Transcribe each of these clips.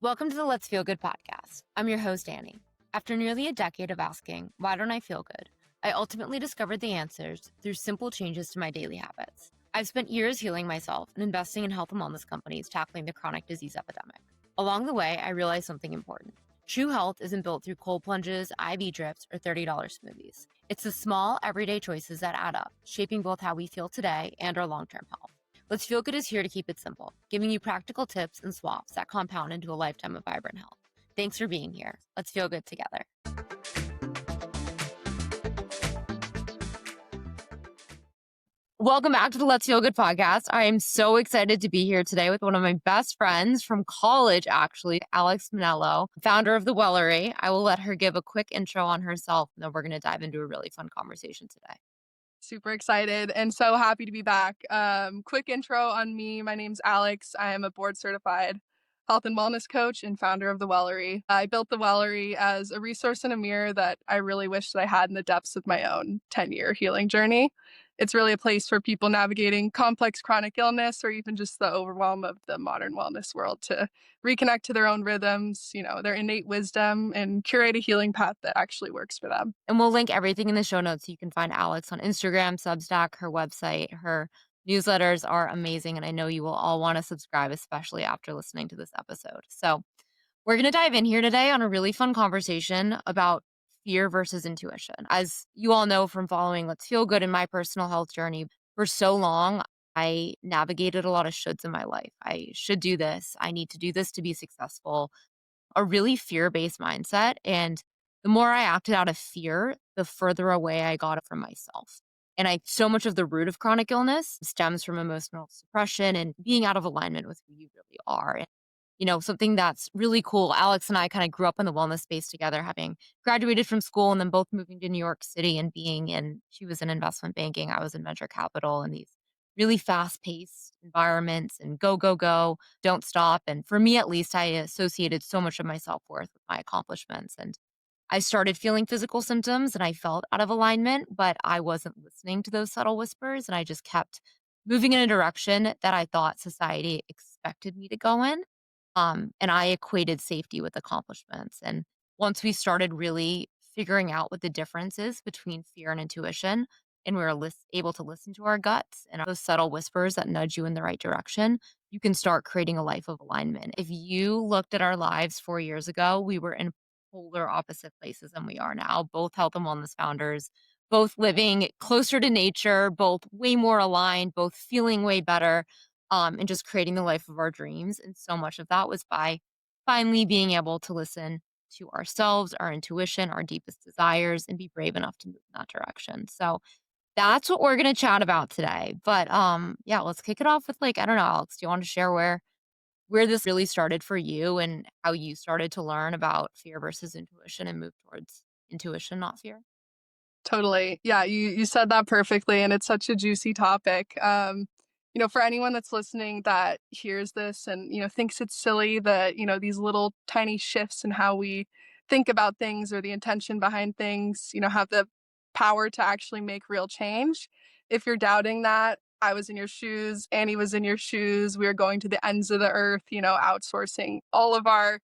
Welcome to the Let's Feel Good podcast. I'm your host, Annie. After nearly a decade of asking, why don't I feel good? I ultimately discovered the answers through simple changes to my daily habits. I've spent years healing myself and investing in health and wellness companies tackling the chronic disease epidemic. Along the way, I realized something important. True health isn't built through cold plunges, IV drips, or $30 smoothies. It's the small, everyday choices that add up, shaping both how we feel today and our long-term health. Let's Feel Good is here to keep it simple, giving you practical tips and swaps that compound into a lifetime of vibrant health. Thanks for being here. Let's feel good together. Welcome back to the Let's Feel Good podcast. I am so excited to be here today with one of my best friends from college, actually, Alex Monello, founder of The Wellery. I will let her give a quick intro on herself, and then we're going to dive into a really fun conversation today. Super excited and so happy to be back. Quick intro on me. My name's Alex. I am a board certified health and wellness coach and founder of The Wellery. I built The Wellery as a resource and a mirror that I really wish that I had in the depths of my own 10-year healing journey. It's really a place for people navigating complex chronic illness or even just the overwhelm of the modern wellness world to reconnect to their own rhythms, their innate wisdom, and curate a healing path that actually works for them. And we'll link everything in the show notes. So you can find Alex on Instagram, Substack, her website. Her newsletters are amazing. And I know you will all want to subscribe, especially after listening to this episode. So we're going to dive in here today on a really fun conversation about fear versus intuition. As you all know from following Let's Feel Good in my personal health journey, for so long, I navigated a lot of shoulds in my life. I should do this. I need to do this to be successful. A really fear-based mindset. And the more I acted out of fear, the further away I got from myself. And so much of the root of chronic illness stems from emotional suppression and being out of alignment with who you really are. And, something that's really cool. Alex and I kind of grew up in the wellness space together, having graduated from school and then both moving to New York City and she was in investment banking. I was in venture capital, and these really fast paced environments and go, go, go, don't stop. And for me, at least, I associated so much of my self worth with my accomplishments. And I started feeling physical symptoms and I felt out of alignment, but I wasn't listening to those subtle whispers. And I just kept moving in a direction that I thought society expected me to go in. And I equated safety with accomplishments. And once we started really figuring out what the difference is between fear and intuition, and we were able to listen to our guts and those subtle whispers that nudge you in the right direction, you can start creating a life of alignment. If you looked at our lives 4 years ago, we were in polar opposite places than we are now, both health and wellness founders, both living closer to nature, both way more aligned, both feeling way better, and just creating the life of our dreams. And so much of that was by finally being able to listen to ourselves, our intuition, our deepest desires, and be brave enough to move in that direction. So that's what we're going to chat about today. But yeah, let's kick it off with I don't know, Alex, do you want to share where this really started for you and how you started to learn about fear versus intuition and move towards intuition, not fear? Totally. Yeah, you said that perfectly, and it's such a juicy topic. For anyone that's listening that hears this and, thinks it's silly that, these little tiny shifts in how we think about things or the intention behind things, have the power to actually make real change. If you're doubting that, I was in your shoes, Annie was in your shoes, we were going to the ends of the earth, outsourcing all of our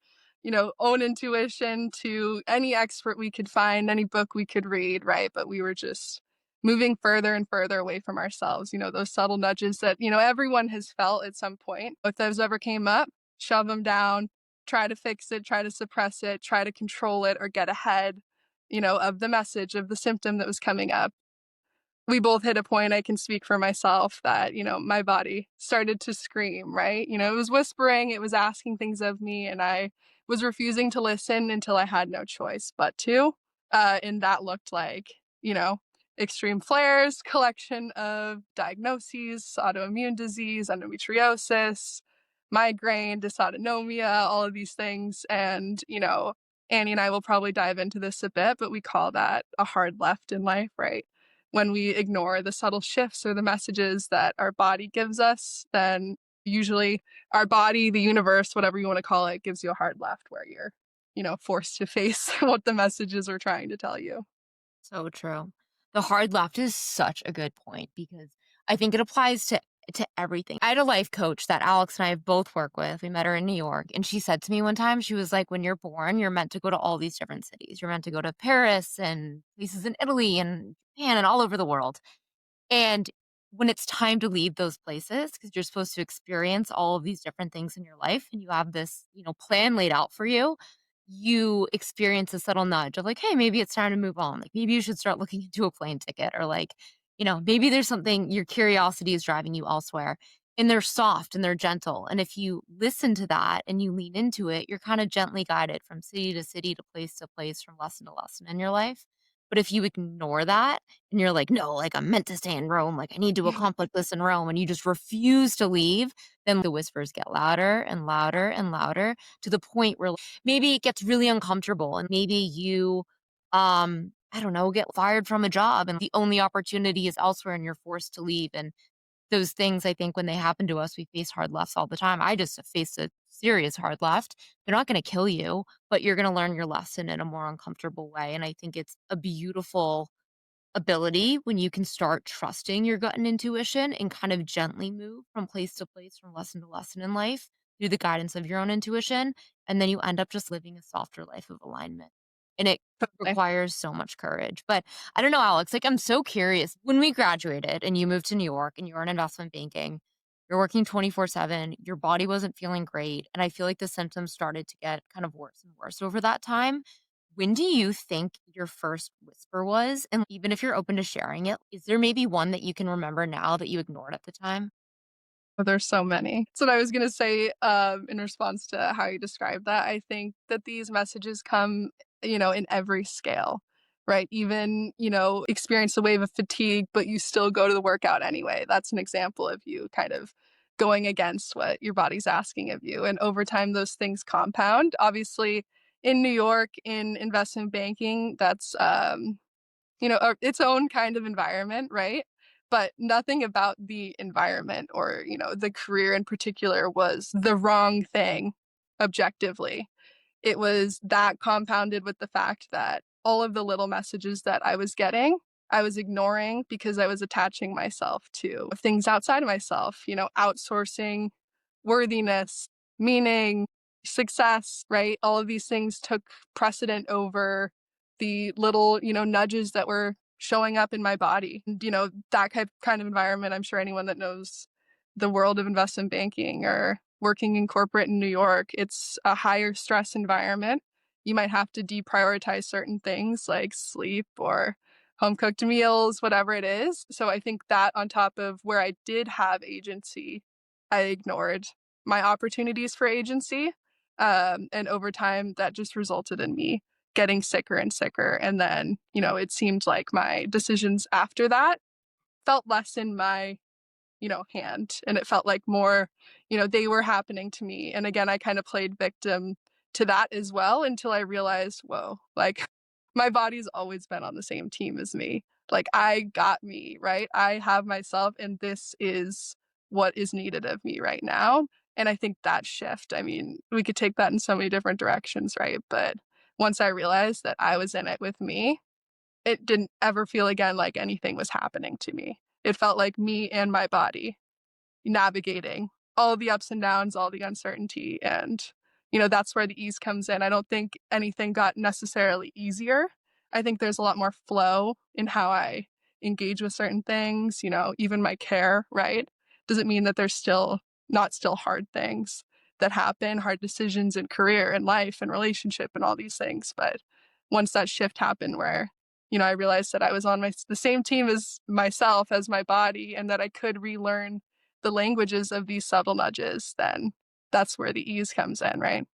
own intuition to any expert we could find, any book we could read, right? But we were just moving further and further away from ourselves, those subtle nudges that, everyone has felt at some point. If those ever came up, shove them down, try to fix it, try to suppress it, try to control it or get ahead, of the message, of the symptom that was coming up. We both hit a point, I can speak for myself, that, my body started to scream, right? It was whispering, it was asking things of me, and I was refusing to listen until I had no choice but to. And that looked like, extreme flares, collection of diagnoses, autoimmune disease, endometriosis, migraine, dysautonomia, all of these things. And, Annie and I will probably dive into this a bit, but we call that a hard left in life, right? When we ignore the subtle shifts or the messages that our body gives us, then usually our body, the universe, whatever you want to call it, gives you a hard left where you're, forced to face what the messages are trying to tell you. So true. The hard left is such a good point because I think it applies to to everything. I had a life coach that Alex and I both work with. We met her in New York, and she said to me one time, she was like, "When you're born, you're meant to go to all these different cities. You're meant to go to Paris and places in Italy and Japan and all over the world. And when it's time to leave those places, because you're supposed to experience all of these different things in your life and you have this, plan laid out for you, you experience a subtle nudge of like, hey, maybe it's time to move on. Like maybe you should start looking into a plane ticket or like, maybe there's something your curiosity is driving you elsewhere. And they're soft and they're gentle. And if you listen to that and you lean into it, you're kind of gently guided from city to city to place, from lesson to lesson in your life. But if you ignore that and you're like, "No, like, I'm meant to stay in Rome, like, I need to accomplish this in Rome," and you just refuse to leave, then the whispers get louder and louder and louder to the point where maybe it gets really uncomfortable and maybe you, I don't know, get fired from a job and the only opportunity is elsewhere and you're forced to leave, and those things, I think when they happen to us, we face hard lefts all the time. I just faced a serious hard left. They're not gonna kill you, but you're gonna learn your lesson in a more uncomfortable way, and I think it's a beautiful ability when you can start trusting your gut and intuition and kind of gently move from place to place, from lesson to lesson in life through the guidance of your own intuition. And then you end up just living a softer life of alignment. And it Totally. requires so much courage. But I don't know, Alex, like I'm so curious. When we graduated and you moved to New York and you're in investment banking, you're working 24/7, your body wasn't feeling great. And I feel like the symptoms started to get kind of worse and worse over that time. When do you think your first whisper was? And even if you're open to sharing it, is there maybe one that you can remember now that you ignored at the time? Oh, there's so many. So what I was gonna say, in response to how you described that. I think that these messages come, in every scale, right? Even, experience a wave of fatigue, but you still go to the workout anyway. That's an example of you kind of going against what your body's asking of you. And over time, those things compound. Obviously, in New York, in investment banking, that's its own kind of environment, right? But nothing about the environment or, the career in particular was the wrong thing objectively. It was that compounded with the fact that all of the little messages that I was getting, I was ignoring because I was attaching myself to things outside of myself, outsourcing worthiness, meaning, success, right? All of these things took precedent over the little, nudges that were showing up in my body. And, that kind of environment, I'm sure anyone that knows the world of investment banking or working in corporate in New York, it's a higher stress environment. You might have to deprioritize certain things like sleep or home cooked meals, whatever it is. So I think that on top of where I did have agency, I ignored my opportunities for agency. And over time, that just resulted in me getting sicker and sicker. And then, it seemed like my decisions after that felt less in my hand. And it felt like more, they were happening to me. And again, I kind of played victim to that as well until I realized, whoa, like my body's always been on the same team as me. Like I got me, right? I have myself, and this is what is needed of me right now. And I think that shift, I mean, we could take that in so many different directions, right? But once I realized that I was in it with me, it didn't ever feel again like anything was happening to me. It felt like me and my body navigating all the ups and downs, all the uncertainty. And, that's where the ease comes in. I don't think anything got necessarily easier. I think there's a lot more flow in how I engage with certain things, even my care, right? Doesn't mean that there's still hard things that happen, hard decisions in career and life and relationship and all these things. But once that shift happened where, I realized that I was on the same team as myself, as my body, and that I could relearn the languages of these subtle nudges, then that's where the ease comes in, right?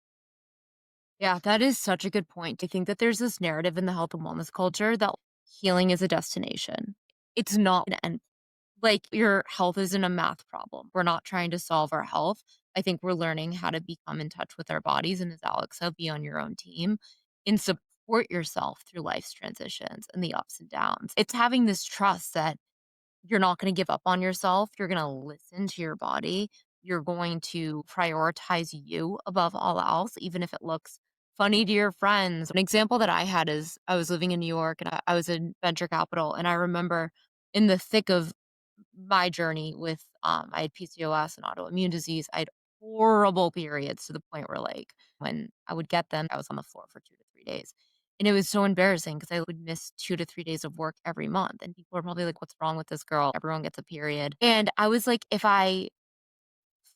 Yeah, that is such a good point. I think that there's this narrative in the health and wellness culture that healing is a destination. It's not an end. Like your health isn't a math problem. We're not trying to solve our health. I think we're learning how to become in touch with our bodies. And as Alex said, be on your own team and support yourself through life's transitions and the ups and downs. It's having this trust that you're not gonna give up on yourself. You're gonna listen to your body. You're going to prioritize you above all else, even if it looks funny to your friends. An example that I had is I was living in New York and I was in venture capital. And I remember in the thick of my journey with, I had PCOS and autoimmune disease. I had horrible periods to the point where, like, when I would get them, I was on the floor for 2 to 3 days. And it was so embarrassing because I would miss 2 to 3 days of work every month, and people are probably like, "What's wrong with this girl? Everyone gets a period." And I was like, if I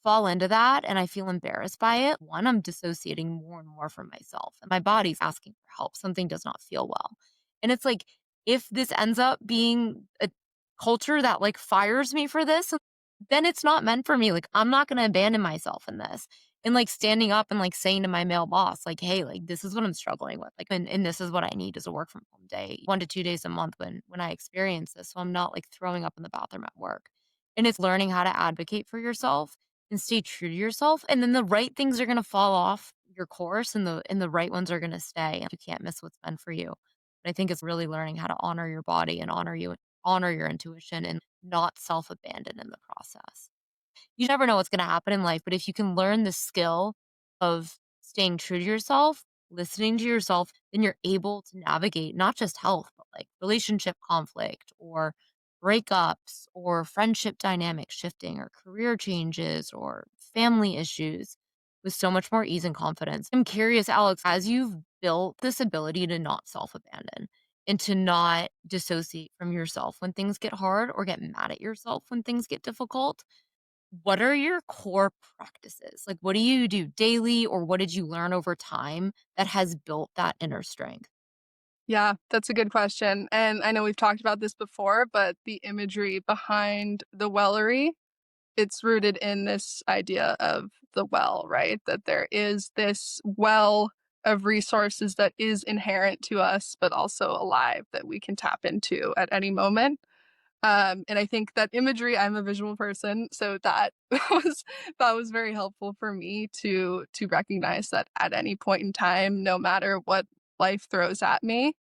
fall into that and I feel embarrassed by it, one, I'm dissociating more and more from myself, and my body's asking for help. Something does not feel well. And it's like, if this ends up being a culture that like fires me for this, then it's not meant for me. Like, I'm not going to abandon myself in this. And like standing up and like saying to my male boss, like, hey, like this is what I'm struggling with. Like, and this is what I need is a work from home day, 1 to 2 days a month when I experience this. So I'm not like throwing up in the bathroom at work. And it's learning how to advocate for yourself and stay true to yourself, and then the right things are gonna fall off your course and the right ones are gonna stay. You can't miss what's meant for you. But I think it's really learning how to honor your body and honor your intuition and not self-abandon in the process. You never know what's gonna happen in life, but if you can learn the skill of staying true to yourself, listening to yourself, then you're able to navigate not just health, but like relationship conflict or breakups or friendship dynamics shifting or career changes or family issues with so much more ease and confidence. I'm curious, Alex, as you've built this ability to not self abandon and to not dissociate from yourself when things get hard or get mad at yourself when things get difficult, what are your core practices? Like, what do you do daily, or what did you learn over time that has built that inner strength? Yeah, that's a good question. And I know we've talked about this before, but the imagery behind the wellery, it's rooted in this idea of the well, right? That there is this well of resources that is inherent to us, but also alive that we can tap into at any moment. And I think that imagery, I'm a visual person, so that was that was very helpful for me to recognize that at any point in time, no matter what life throws at me,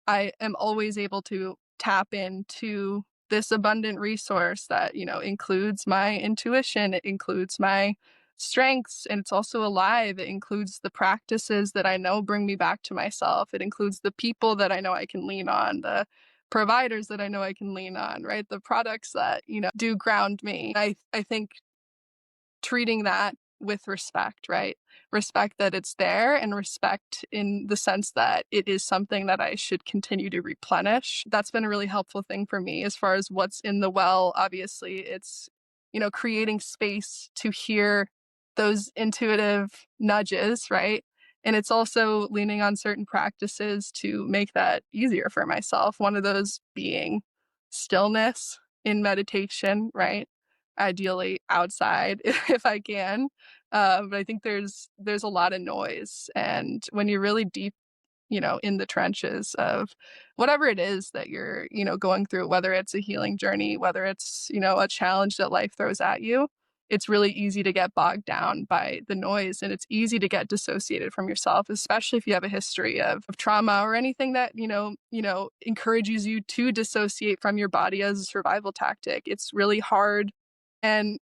I am always able to tap into this abundant resource that, includes my intuition, it includes my strengths, and it's also alive. It includes the practices that I know bring me back to myself. It includes the people that I know I can lean on, the providers that I know I can lean on, right? The products that, do ground me. I think treating that with respect, right? Respect that it's there and respect in the sense that it is something that I should continue to replenish. That's been a really helpful thing for me as far as what's in the well. Obviously, it's, creating space to hear those intuitive nudges, right? And it's also leaning on certain practices to make that easier for myself. One of those being stillness in meditation, right? Ideally outside if I can. But I think there's a lot of noise, and when you're really deep, in the trenches of whatever it is that you're, going through, whether it's a healing journey, whether it's, a challenge that life throws at you, it's really easy to get bogged down by the noise and it's easy to get dissociated from yourself, especially if you have a history of trauma or anything that, encourages you to dissociate from your body as a survival tactic. It's really hard and,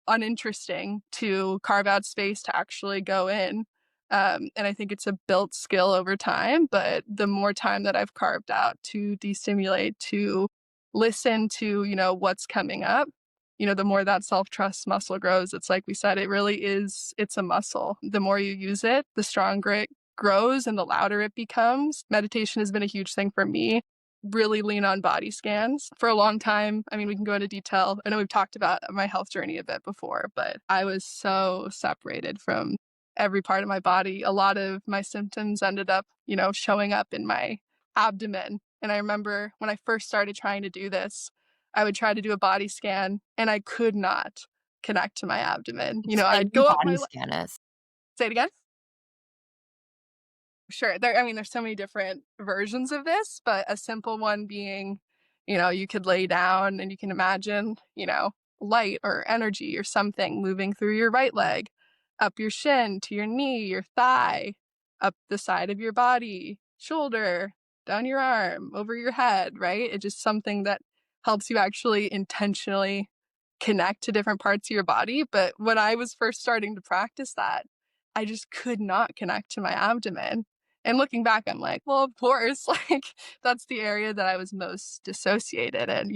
uninteresting to carve out space to actually go in, and I think it's a built skill over time, but the more time that I've carved out to destimulate, to listen to, what's coming up, the more that self-trust muscle grows. It's like we said, it really is, it's a muscle. The more you use it, the stronger it grows and the louder it becomes. Meditation has been a huge thing for me. Really lean on body scans for a long time. I mean, we can go into detail. I know we've talked about my health journey a bit before, but I was so separated from every part of my body. A lot of my symptoms ended up, showing up in my abdomen. And I remember when I first started trying to do this, I would try to do a body scan and I could not connect to my abdomen. Explain I'd what a go up body my, scan is. say it again. Sure. There's so many different versions of this, but a simple one being, you could lay down and you can imagine, light or energy or something moving through your right leg, up your shin to your knee, your thigh, up the side of your body, shoulder, down your arm, over your head, right? It's just something that helps you actually intentionally connect to different parts of your body. But when I was first starting to practice that, I just could not connect to my abdomen. And looking back, I'm like, well, of course, like that's the area that I was most dissociated in,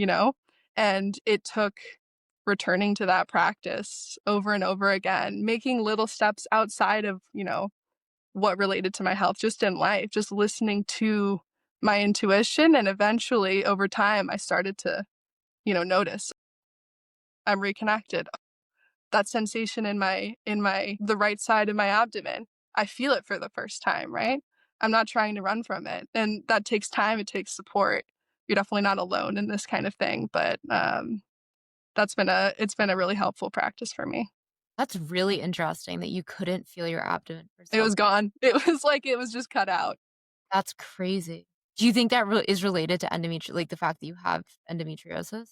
And it took returning to that practice over and over again, making little steps outside of, what related to my health, just in life, just listening to my intuition. And eventually, over time, I started to, notice I'm reconnected. That sensation in my the right side of my abdomen, I feel it for the first time, right? I'm not trying to run from it, and that takes time, it takes support. You're definitely not alone in this kind of thing, but, it's been a really helpful practice for me. That's really interesting that you couldn't feel your abdomen for It so. was gone. It was like it was just cut out. That's crazy. Do you think that is related to like, the fact that you have endometriosis?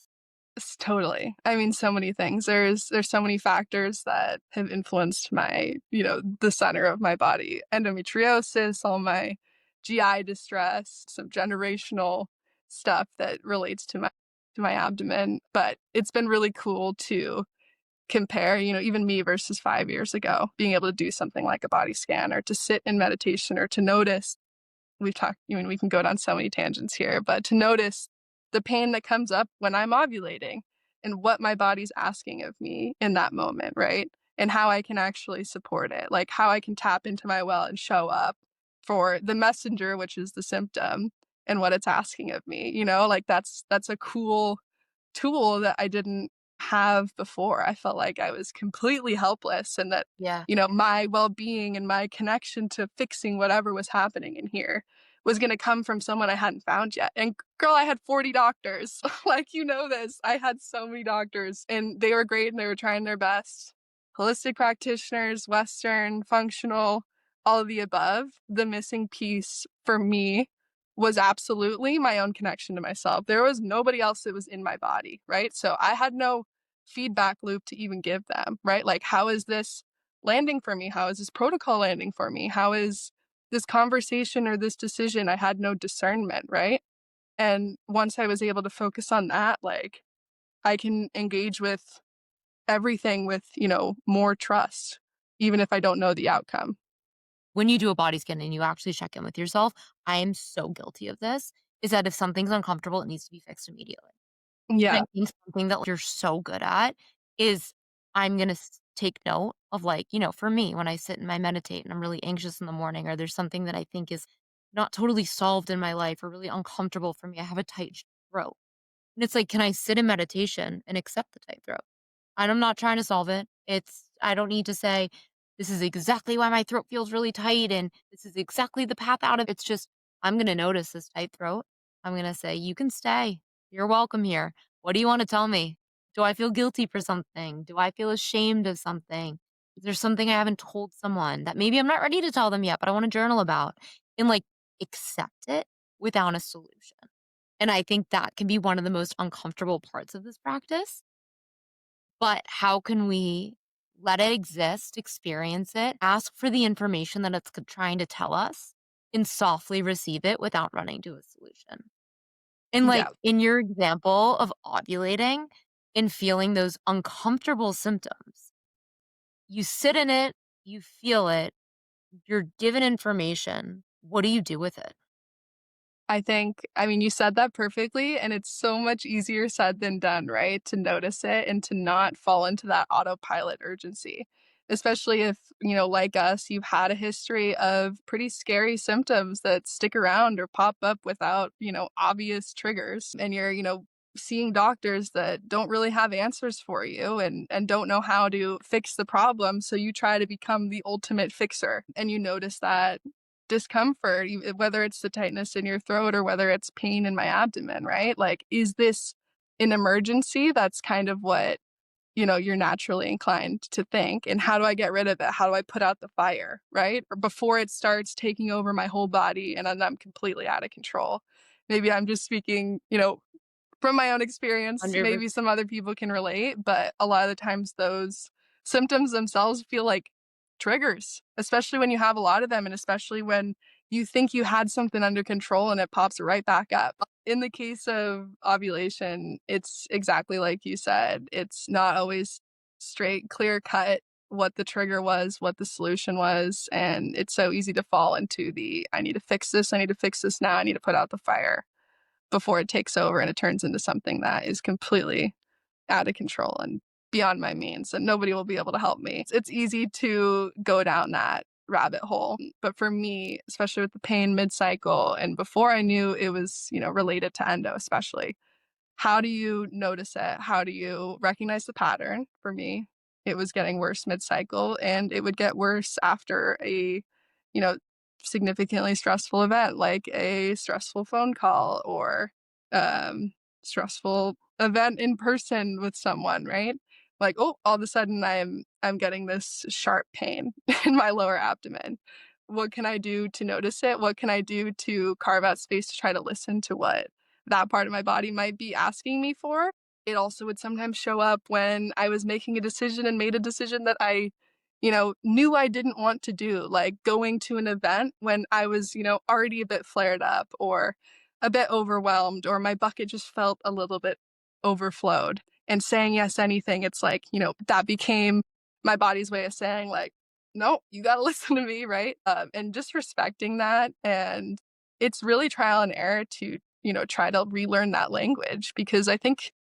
Totally. I mean, so many things. There's so many factors that have influenced my, the center of my body. Endometriosis, all my GI distress, some generational stuff that relates to my abdomen. But it's been really cool to compare, even me versus 5 years ago, being able to do something like a body scan or to sit in meditation or to notice we've talked, we can go down so many tangents here, but to notice the pain that comes up when I'm ovulating and what my body's asking of me in that moment, right? And how I can actually support it, like how I can tap into my well and show up for the messenger, which is the symptom, and what it's asking of me, like that's a cool tool that I didn't have before. I felt like I was completely helpless and that, Yeah. my well-being and my connection to fixing whatever was happening in here was going to come from someone I hadn't found yet. And girl, I had 40 doctors. Like, this. I had so many doctors and they were great and they were trying their best. Holistic practitioners, Western, functional, all of the above. The missing piece for me was absolutely my own connection to myself. There was nobody else that was in my body, right? So I had no feedback loop to even give them, right? Like, how is this landing for me? How is this protocol landing for me? How is this conversation or this decision? I had no discernment, right? And once I was able to focus on that, like, I can engage with everything with, more trust, even if I don't know the outcome. When you do a body scan and you actually check in with yourself, I am so guilty of this, is that if something's uncomfortable, it needs to be fixed immediately. And I Yeah, think something that you're so good at is I'm gonna take note of, like, for me, when I sit and I meditate and I'm really anxious in the morning, or there's something that I think is not totally solved in my life or really uncomfortable for me. I have a tight throat. And it's like, can I sit in meditation and accept the tight throat? And I'm not trying to solve it. I don't need to say, this is exactly why my throat feels really tight and this is exactly the path out of it's just, I'm going to notice this tight throat. I'm going to say, you can stay. You're welcome here. What do you want to tell me? Do I feel guilty for something? Do I feel ashamed of something? Is there something I haven't told someone that maybe I'm not ready to tell them yet, but I want to journal about and like accept it without a solution? And I think that can be one of the most uncomfortable parts of this practice. But how can we let it exist, experience it, ask for the information that it's trying to tell us, and softly receive it without running to a solution? And like yeah. in your example of ovulating and feeling those uncomfortable symptoms, you sit in it, you feel it, you're given information. What do you do with it? I mean, you said that perfectly, and it's so much easier said than done, right? To notice it and to not fall into that autopilot urgency. Especially if, like us, you've had a history of pretty scary symptoms that stick around or pop up without, obvious triggers. And you're, seeing doctors that don't really have answers for you and don't know how to fix the problem. So you try to become the ultimate fixer. And you notice that discomfort, whether it's the tightness in your throat or whether it's pain in my abdomen, right? Like, is this an emergency? That's kind of what, you're naturally inclined to think. And how do I get rid of it? How do I put out the fire, right? Or before it starts taking over my whole body and then I'm completely out of control. Maybe I'm just speaking, from my own experience, 100%. maybe some other people can relate, but a lot of the times those symptoms themselves feel like triggers, especially when you have a lot of them and especially when you think you had something under control and it pops right back up. In the case of ovulation, it's exactly like you said. It's not always straight, clear cut what the trigger was, what the solution was, and it's so easy to fall into the I need to fix this now, I need to put out the fire. before it takes over and it turns into something that is completely out of control and beyond my means, and nobody will be able to help me. It's easy to go down that rabbit hole. But for me, especially with the pain mid cycle and before I knew it was, related to endo, especially, how do you notice it? How do you recognize the pattern? For me, it was getting worse mid-cycle and it would get worse after a, you know, significantly stressful event like a stressful phone call or um stressful event in person with someone, right? Like, oh, all of a sudden I'm getting this sharp pain in my lower abdomen. What can I do to notice it? What can I do to carve out space to try to listen to what that part of my body might be asking me for? It also would sometimes show up when I was making a decision and made a decision that I, knew I didn't want to do, like going to an event when I was, already a bit flared up or a bit overwhelmed, or my bucket just felt a little bit overflowed. And saying yes anything, it's like, that became my body's way of saying, like, no, you got to listen to me, right? And just respecting that. And it's really trial and error to, try to relearn that language, because I think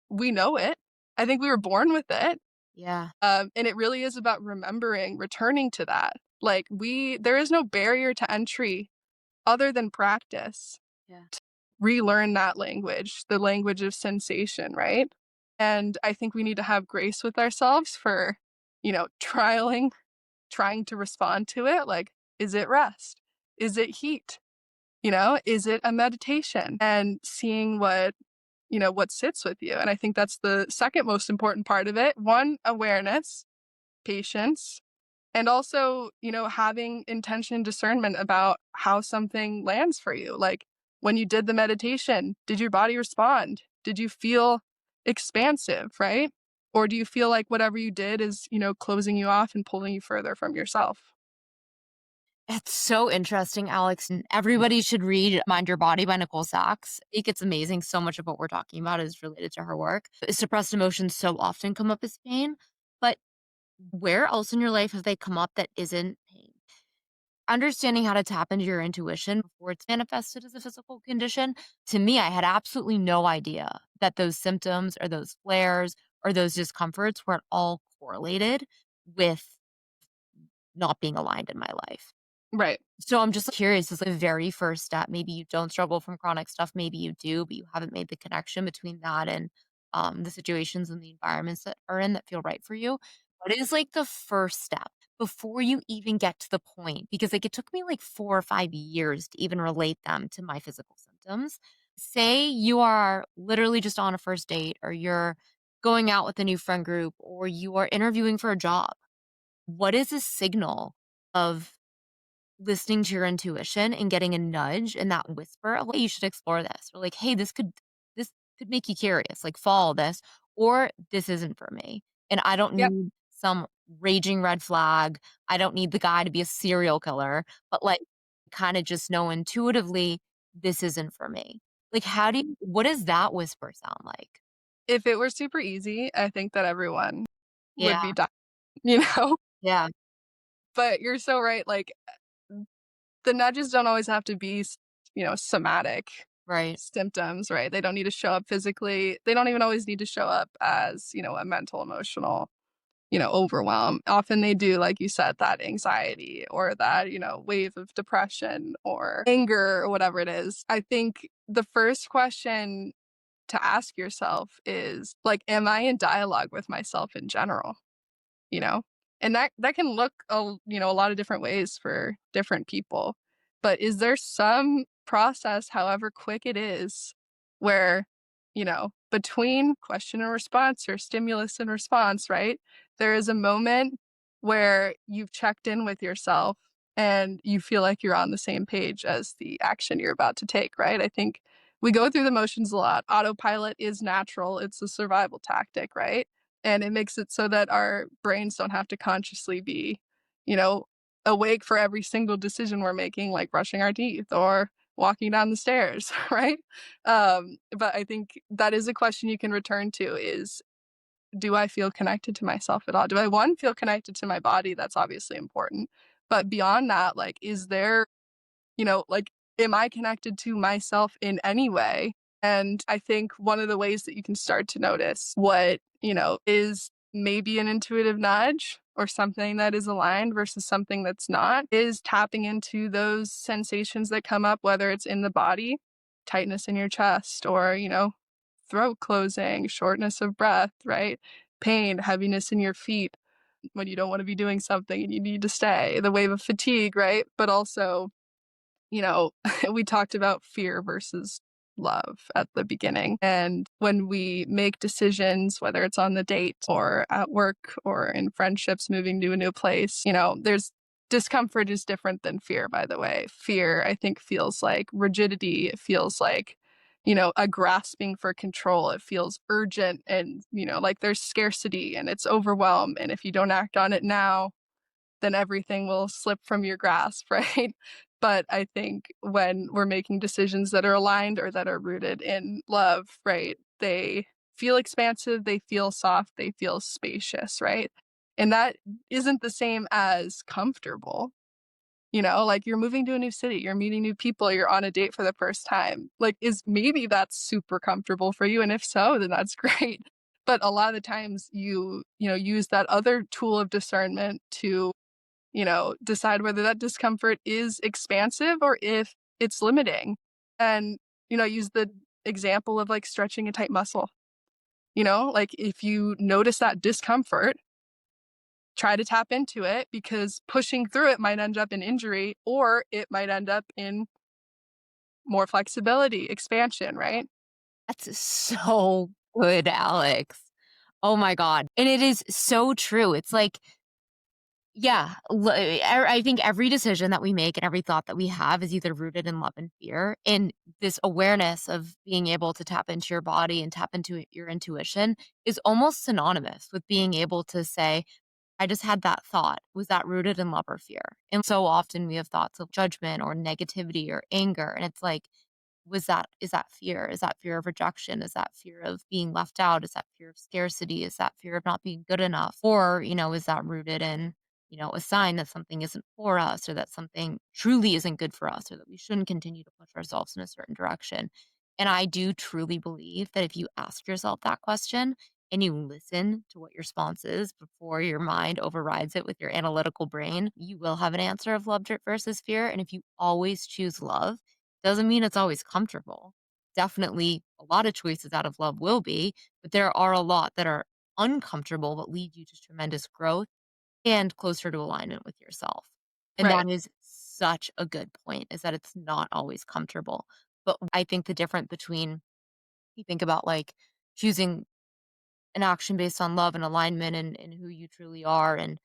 we know it. I think we were born with it. Yeah. And it really is about remembering, returning to that. Like, there is no barrier to entry other than practice. Yeah. Relearn that language, the language of sensation, right? And I think we need to have grace with ourselves for, trying to respond to it. Like, is it rest? Is it heat? Is it a meditation? And seeing what sits with you. And I think that's the second most important part of it. One, awareness, patience, and also, having intention and discernment about how something lands for you. Like, when you did the meditation, did your body respond? Did you feel expansive, right? Or do you feel like whatever you did is, closing you off and pulling you further from yourself? It's so interesting, Alex, and everybody should read Mind Your Body by Nicole Sachs. I think it's amazing. So much of what we're talking about is related to her work. Suppressed emotions so often come up as pain, but where else in your life have they come up that isn't pain? Understanding how to tap into your intuition before it's manifested as a physical condition, to me, I had absolutely no idea that those symptoms or those flares or those discomforts weren't all correlated with not being aligned in my life. Right. So I'm just curious, is the very first step, maybe you don't struggle from chronic stuff, maybe you do, but you haven't made the connection between that and the situations and the environments that are in that feel right for you. What is like the first step before you even get to the point? Because like it took me like 4 or 5 years to even relate them to my physical symptoms. Say you are literally just on a first date, or you're going out with a new friend group, or you are interviewing for a job. What is a signal of listening to your intuition and getting a nudge and that whisper of, "Hey, you should explore this," or like, "Hey, this could make you curious, like, follow this," or "This isn't for me." And I don't Yep. need some raging red flag. I don't need the guy to be a serial killer, but, like, kinda just know intuitively, "This isn't for me." Like, what does that whisper sound like? If it were super easy, I think that everyone would Yeah, be done, you know? yeah, But you're so right. Like, the nudges don't always have to be, somatic right. symptoms, right? They don't need to show up physically. They don't even always need to show up as, a mental, emotional, overwhelm. Often they do, like you said, that anxiety or that, wave of depression or anger or whatever it is. I think the first question to ask yourself is, like, am I in dialogue with myself in general? you know? And that can look a lot of different ways for different people. But is there some process, however quick it is, where, between question and response or stimulus and response, right? There is a moment where you've checked in with yourself and you feel like you're on the same page as the action you're about to take, right? I think we go through the motions a lot. Autopilot is natural, it's a survival tactic, right? And it makes it so that our brains don't have to consciously be, you know, awake for every single decision we're making, like brushing our teeth or walking down the stairs, right? But I think that is a question you can return to is, do I feel connected to myself at all? Do I, one, feel connected to my body? That's obviously important. But beyond that, like, is there, like, am I connected to myself in any way? And I think one of the ways that you can start to notice what, is maybe an intuitive nudge or something that is aligned versus something that's not is tapping into those sensations that come up, whether it's in the body, tightness in your chest, or, throat closing, shortness of breath, right? Pain, heaviness in your feet when you don't want to be doing something and you need to stay, the wave of fatigue, right? But also, you know, we talked about fear versus love at the beginning. And when we make decisions, whether it's on the date or at work or in friendships, moving to a new place, there's discomfort is different than fear, by the way. Fear, I think, feels like rigidity. It feels like, a grasping for control. It feels urgent and, like there's scarcity and it's overwhelm. And if you don't act on it now, then everything will slip from your grasp, right? But I think when we're making decisions that are aligned or that are rooted in love, right, they feel expansive, they feel soft, they feel spacious, right? And that isn't the same as comfortable. Like you're moving to a new city, you're meeting new people, you're on a date for the first time. Like, is maybe that's super comfortable for you. And if so, then that's great. But a lot of the times use that other tool of discernment to decide whether that discomfort is expansive or if it's limiting. And, use the example of like stretching a tight muscle. Like if you notice that discomfort, try to tap into it because pushing through it might end up in injury or it might end up in more flexibility, expansion, right? That's so good, Alex. Oh my god, and it is so true. It's like, yeah, I think every decision that we make and every thought that we have is either rooted in love and fear, and this awareness of being able to tap into your body and tap into your intuition is almost synonymous with being able to say, "I just had that thought. Was that rooted in love or fear?" And so often we have thoughts of judgment or negativity or anger, and it's like, is that fear? Is that fear of rejection? Is that fear of being left out? Is that fear of scarcity? Is that fear of not being good enough? Or, is that rooted in, a sign that something isn't for us or that something truly isn't good for us or that we shouldn't continue to push ourselves in a certain direction? And I do truly believe that if you ask yourself that question and you listen to what your response is before your mind overrides it with your analytical brain, you will have an answer of love versus fear. And if you always choose love, doesn't mean it's always comfortable. Definitely a lot of choices out of love will be, but there are a lot that are uncomfortable but lead you to tremendous growth and closer to alignment with yourself. And Right. that is such a good point, is that it's not always comfortable. But I think the difference between you think about like choosing an action based on love and alignment and who you truly are and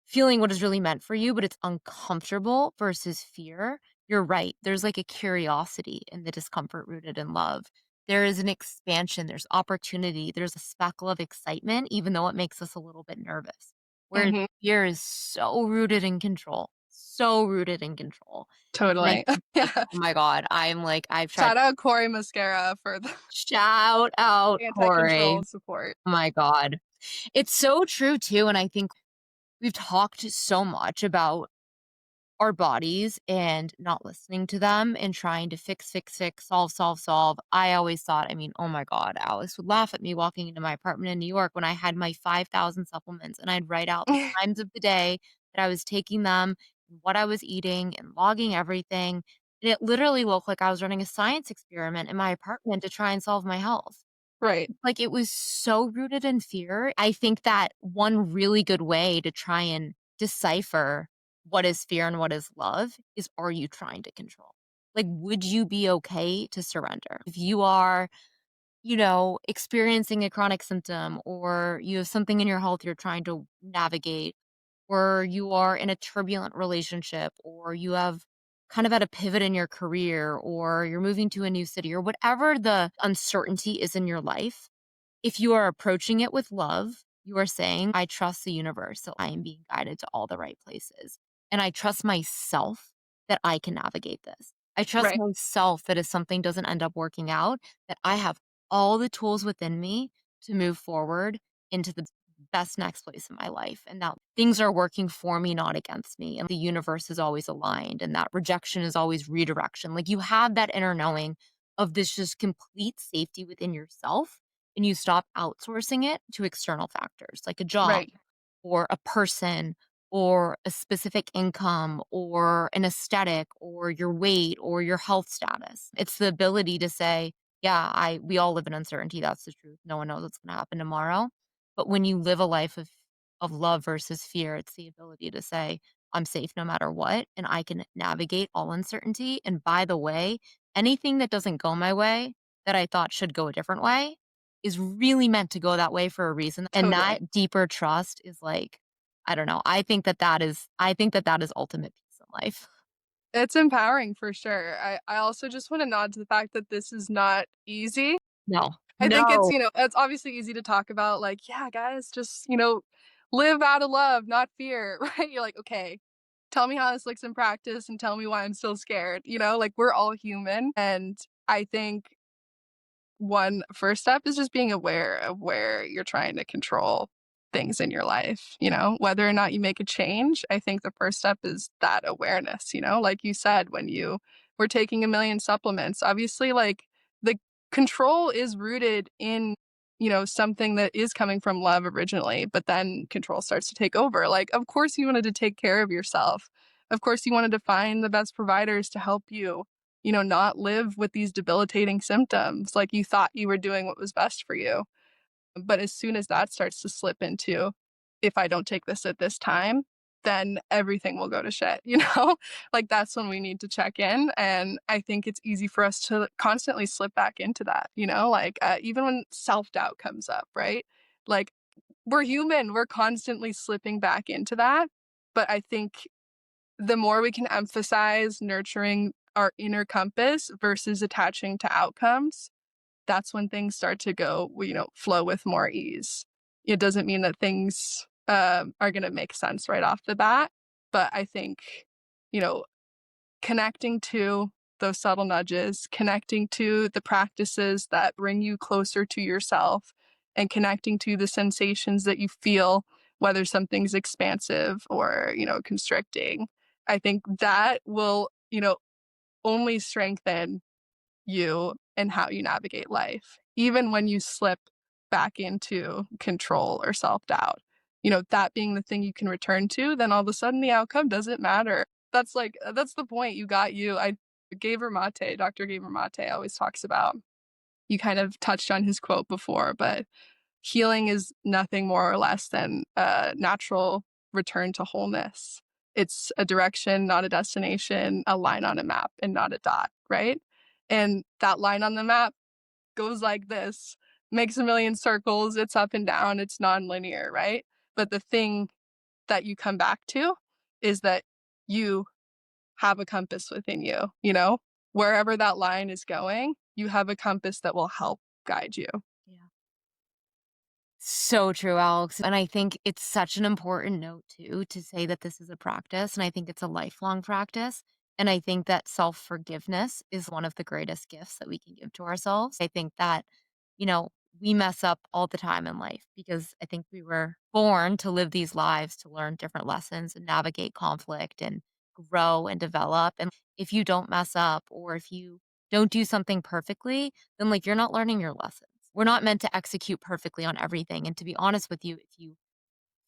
feeling what is really meant for you, but it's uncomfortable versus fear. You're right. There's like a curiosity in the discomfort rooted in love. There is an expansion, there's opportunity, there's a speckle of excitement, even though it makes us a little bit nervous. Whereas Hmm. fear is so rooted in control, so rooted in control. And I Totally. think like, Yeah. oh my God, I'm like, I've tried Shout out Corey Mascara for the shout out anti-control Corey. support. Oh my God. It's so true too. And I think we've talked so much about our bodies and not listening to them and trying to fix, fix, fix, solve, solve, solve. I always thought, I mean, oh my God, Alice would laugh at me walking into my apartment in New York when I had my 5,000 supplements and I'd write out the times of the day that I was taking them, and what I was eating, and logging everything. And it literally looked like I was running a science experiment in my apartment to try and solve my health. Right. Like, it was so rooted in fear. I think that one really good way to try and decipher what is fear and what is love is, are you trying to control? Like, would you be okay to surrender? If you are, experiencing a chronic symptom or you have something in your health you're trying to navigate, or you are in a turbulent relationship, or you have kind of at a pivot in your career, or you're moving to a new city, or whatever the uncertainty is in your life, if you are approaching it with love, you are saying, I trust the universe that I am being guided to all the right places. And I trust myself that I can navigate this. I trust Right. myself that if something doesn't end up working out, that I have all the tools within me to move forward into the best next place in my life and that things are working for me, not against me. And the universe is always aligned and that rejection is always redirection. Like you have that inner knowing of this just complete safety within yourself and you stop outsourcing it to external factors like a job Right. or a person or a specific income or an aesthetic or your weight or your health status. It's the ability to say, yeah, I we all live in uncertainty. That's the truth. No one knows what's going to happen tomorrow. But when you live a life of love versus fear, it's the ability to say, I'm safe no matter what, and I can navigate all uncertainty. And by the way, anything that doesn't go my way that I thought should go a different way is really meant to go that way for a reason. And Totally. that deeper trust is like, I don't know. I think that that is ultimate peace in life. It's empowering for sure. I also just wanna nod to the fact that this is not easy. No. I think it's, No. it's obviously easy to talk about, like, "Yeah, guys, just, live out of love, not fear," right? You're like, "Okay, tell me how this looks in practice and tell me why I'm still scared," Like, we're all human, and I think one first step is just being aware of where you're trying to control things in your life, whether or not you make a change. I think the first step is that awareness, like you said, when you were taking a million supplements, obviously, like the control is rooted in, something that is coming from love originally, but then control starts to take over. Like, of course, you wanted to take care of yourself. Of course, you wanted to find the best providers to help you not live with these debilitating symptoms. Like you thought you were doing what was best for you. But as soon as that starts to slip into, if I don't take this at this time, then everything will go to shit, Like that's when we need to check in. And I think it's easy for us to constantly slip back into that, like even when self doubt comes up, right? Like we're human, we're constantly slipping back into that. But I think the more we can emphasize nurturing our inner compass versus attaching to outcomes, that's when things start to go, flow with more ease. It doesn't mean that things are going to make sense right off the bat, but I think, you know, connecting to those subtle nudges, connecting to the practices that bring you closer to yourself, and connecting to the sensations that you feel, whether something's expansive or, constricting. I think that will, only strengthen you and how you navigate life, even when you slip back into control or self doubt. That being the thing you can return to, then all of a sudden the outcome doesn't matter. That's the point. You got you. I gave her mate. Dr. Gaber Mate always talks about. You kind of touched on his quote before, but healing is nothing more or less than a natural return to wholeness. It's a direction, not a destination, a line on a map and not a dot, right? And that line on the map goes like this, makes a million circles, it's up and down, it's nonlinear, right? But the thing that you come back to is that you have a compass within you, Wherever that line is going, you have a compass that will help guide you. Yeah. So true, Alex. And I think it's such an important note, too, to say that this is a practice. And I think it's a lifelong practice. And I think that self forgiveness is one of the greatest gifts that we can give to ourselves. I think that, you know, we mess up all the time in life because I think we were born to live these lives, to learn different lessons and navigate conflict and grow and develop. And if you don't mess up or if you don't do something perfectly, then like you're not learning your lessons. We're not meant to execute perfectly on everything. And to be honest with you, if you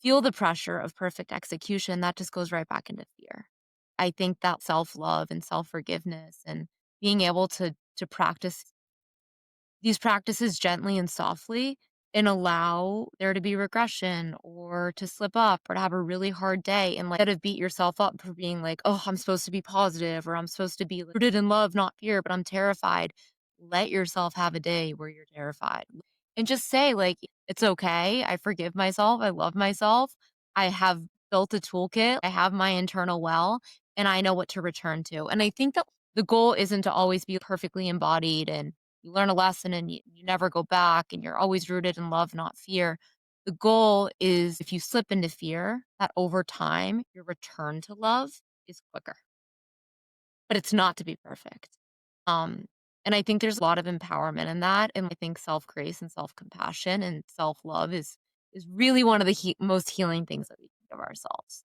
feel the pressure of perfect execution, that just goes right back into fear. I think that self-love and self-forgiveness and being able to practice these practices gently and softly and allow there to be regression or to slip up or to have a really hard day and like instead of beat yourself up for being like, oh, I'm supposed to be positive or I'm supposed to be rooted in love, not fear, but I'm terrified. Let yourself have a day where you're terrified and just say, like, it's okay. I forgive myself. I love myself. I have built a toolkit. I have my internal well and I know what to return to. And I think that the goal isn't to always be perfectly embodied and you learn a lesson and you never go back and you're always rooted in love, not fear. The goal is if you slip into fear, that over time, your return to love is quicker, but it's not to be perfect. Um, and I think there's a lot of empowerment in that. And I think self grace and self compassion and self love is is really one of the most healing things that we can give ourselves.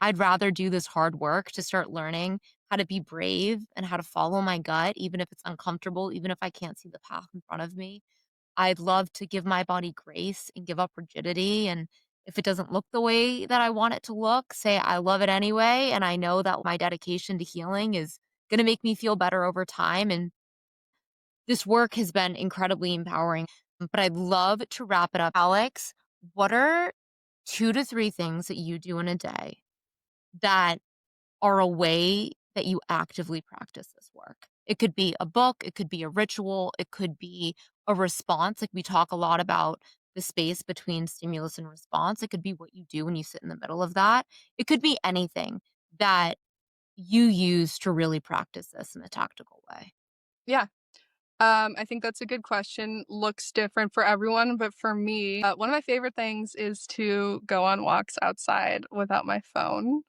I'd rather do this hard work to start learning how to be brave and how to follow my gut, even if it's uncomfortable, even if I can't see the path in front of me. I'd love to give my body grace and give up rigidity. And if it doesn't look the way that I want it to look, say I love it anyway. And I know that my dedication to healing is going to make me feel better over time. And this work has been incredibly empowering. But I'd love to wrap it up. Alex, what are 2 to 3 things that you do in a day that are a way that you actively practice this work? It could be a book, it could be a ritual, it could be a response. Like we talk a lot about the space between stimulus and response. It could be what you do when you sit in the middle of that. It could be anything that you use to really practice this in a tactical way. Yeah. I think that's a good question. Looks different for everyone, but for me, one of my favorite things is to go on walks outside without my phone.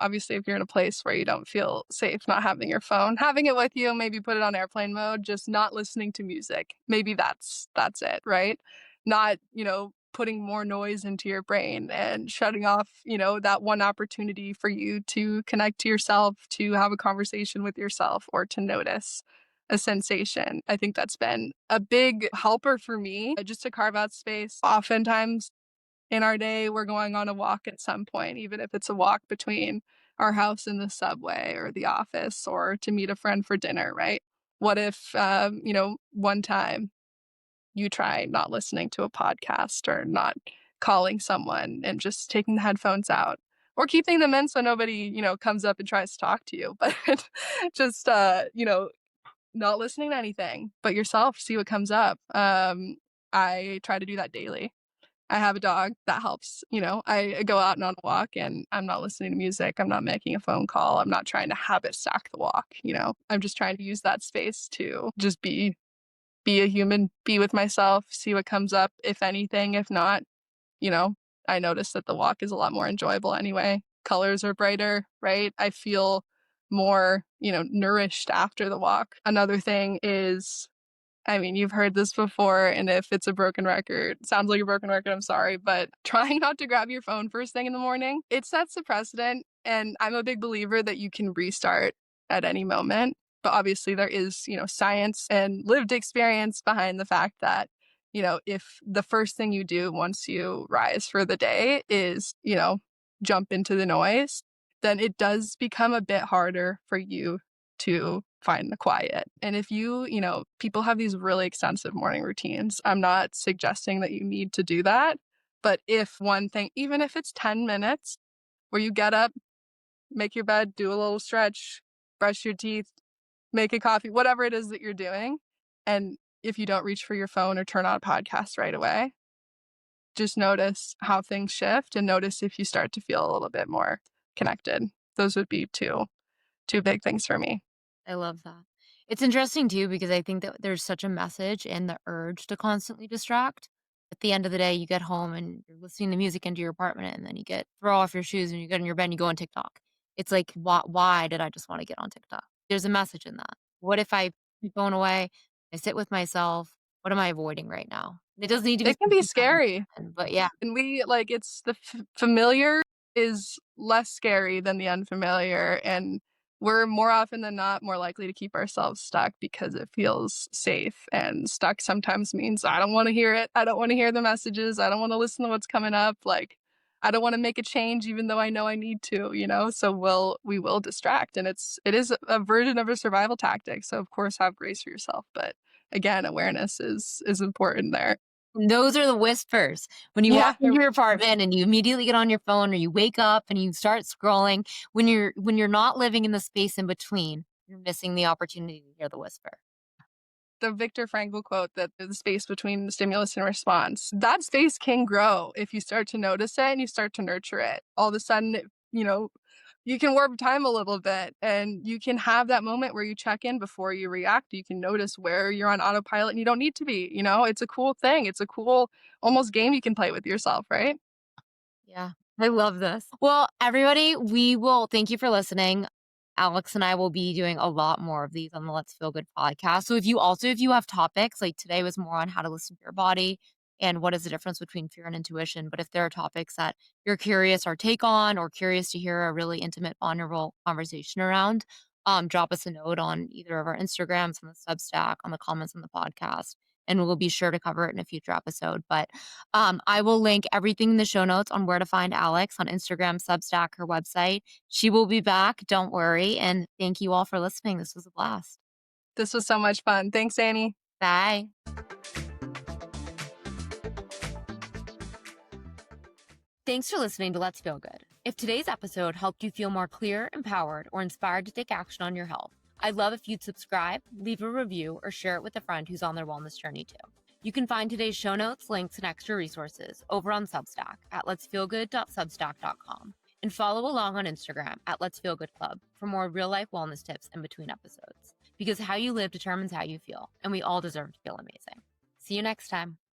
Obviously, if you're in a place where you don't feel safe not having your phone, having it with you, maybe put it on airplane mode, just not listening to music. Maybe that's it, right? Not, putting more noise into your brain and shutting off, that one opportunity for you to connect to yourself, to have a conversation with yourself, or to notice a sensation. I think that's been a big helper for me, just to carve out space. Oftentimes in our day, we're going on a walk at some point, even if it's a walk between our house and the subway or the office or to meet a friend for dinner, right? What if, one time you try not listening to a podcast or not calling someone and just taking the headphones out or keeping them in so nobody, comes up and tries to talk to you, but just, not listening to anything but yourself, see what comes up. I try to do that daily. I have a dog, that helps, I go out and on a walk and I'm not listening to music, I'm not making a phone call, I'm not trying to habit stack the walk, I'm just trying to use that space to just be a human, be with myself, see what comes up, if anything. If not, you know, I notice that the walk is a lot more enjoyable anyway. Colors are brighter, right? I feel more, nourished after the walk. Another thing is, I mean, you've heard this before, and if it's a broken record, sounds like a broken record, I'm sorry, but trying not to grab your phone first thing in the morning, it sets a precedent. And I'm a big believer that you can restart at any moment. But obviously, there is, science and lived experience behind the fact that, if the first thing you do once you rise for the day is, jump into the noise, then it does become a bit harder for you to find the quiet. And if people have these really extensive morning routines. I'm not suggesting that you need to do that. But if one thing, even if it's 10 minutes where you get up, make your bed, do a little stretch, brush your teeth, make a coffee, whatever it is that you're doing. And if you don't reach for your phone or turn on a podcast right away, just notice how things shift and notice if you start to feel a little bit more connected. Those would be two big things for me. I love that. It's interesting too because I think that there's such a message in the urge to constantly distract. At the end of the day, you get home and you're listening to music into your apartment, and then you throw off your shoes and you get in your bed and you go on TikTok. It's like, why did I just want to get on TikTok? There's a message in that. What if I put my phone away? I sit with myself. What am I avoiding right now? It doesn't need to be It can be something bad, scary. but yeah, And it's the familiar is less scary than the unfamiliar. And we're more often than not more likely to keep ourselves stuck because it feels safe. And stuck sometimes means I don't want to hear it. I don't want to hear the messages. I don't want to listen to what's coming up. Like, I don't want to make a change even though I know I need to, So we will distract. And it is a version of a survival tactic. So of course have grace for yourself. But again, awareness is important there. and those are the whispers. When you walk Yeah. into your apartment and you immediately get on your phone or you wake up and you start scrolling, when you're not living in the space in between, you're missing the opportunity to hear the whisper. The Viktor Frankl quote that the space between the stimulus and response, that space can grow if you start to notice it and you start to nurture it. All of a sudden, you can warp time a little bit and you can have that moment where you check in before you react. You can notice where you're on autopilot and you don't need to be. It's a cool thing. It's a cool almost game you can play with yourself, right? Yeah, I love this. Well, everybody, we will thank you for listening. Alex and I will be doing a lot more of these on the Let's Feel Good podcast. So if you have topics, like today was more on how to listen to your body. and what is the difference between fear and intuition. But if there are topics that you're curious our take on or curious to hear a really intimate, vulnerable conversation around, drop us a note on either of our Instagrams, on the Substack, on the comments on the podcast, and we'll be sure to cover it in a future episode. But I will link everything in the show notes on where to find Alex on Instagram, Substack, her website. She will be back. Don't worry. And thank you all for listening. This was a blast. This was so much fun. Thanks, Annie. Bye. Thanks for listening to Let's Feel Good. If today's episode helped you feel more clear, empowered, or inspired to take action on your health, I'd love if you'd subscribe, leave a review, or share it with a friend who's on their wellness journey too. You can find today's show notes, links, and extra resources over on Substack at letsfeelgood.substack.com, and follow along on Instagram at Let's Feel Good Club for more real-life wellness tips in between episodes. Because how you live determines how you feel, and we all deserve to feel amazing. See you next time.